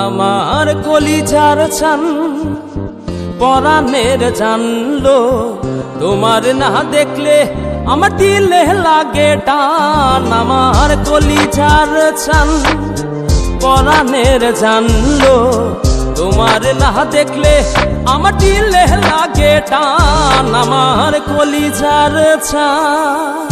আমার কলিজার চান পরাণের জানলো, তোমার না দেখলে আমার দিলে লাগে টান। আমার কলিজার চান পরাণের জানলো, তোমার না দেখলে আমার দিলে লাগে টান। আমার কলিজার চান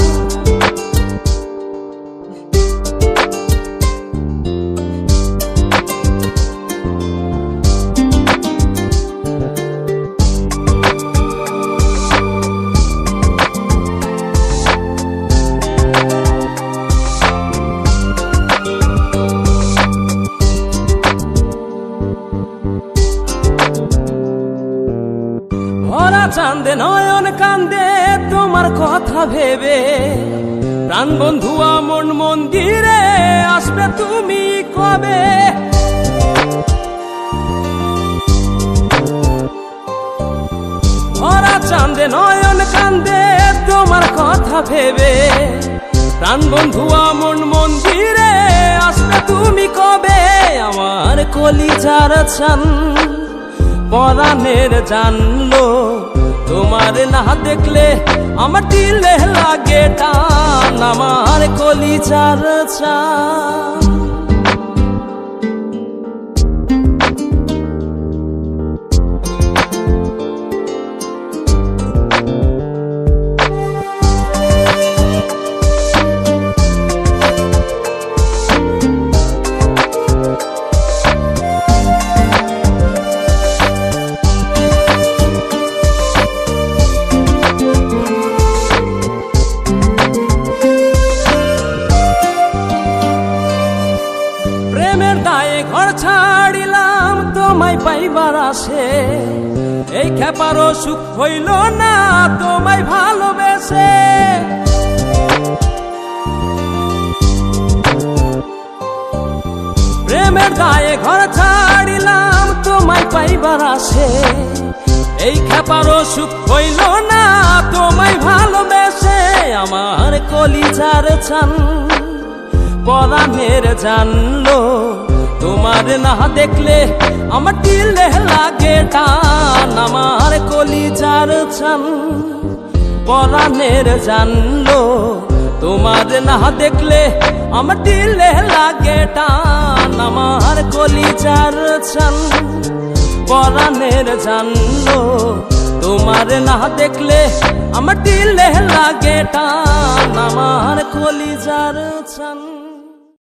ভরা চাঁদে নয়ন কান্দে তোমার কথা ভেবে, প্রাণ বন্ধু মন মন্দিরে আসবে তুমি কবে? ভরা চাঁদে নয়ন কান্দে তোমার কথা ভেবে, প্রাণ বন্ধু মন মন্দিরে আসবে তুমি কবে? আমার কলিজার চান পরাণের জানলো, তোমার না দেখলে আমার দিলে লাগে টান। আমার কলিজার চান ঘর ছাড়িলাম তোমায় পাইবার আসে, এই খেপারও সুখ হইল না তোমায় ভালোবেসে। প্রেমের দায়ে ঘর ছাড়িলাম তোমায় পাইবার আসে, এই খেপারও সুখ হইল না তোমায় ভালোবেসে। আমার কলিজার চান পরাণের জানলো, তোমার না দেখলে আমার দিলে লাগে টান। আমার কলিজার চান পরাণের জানলো, তোমার না দেখলে আমার দিলে লাগে টান। আমার কলিজার চান পরাণের জানলো, তোমার না দেখলে আমার দিলে লাগে টান। আমার কলিজার চান।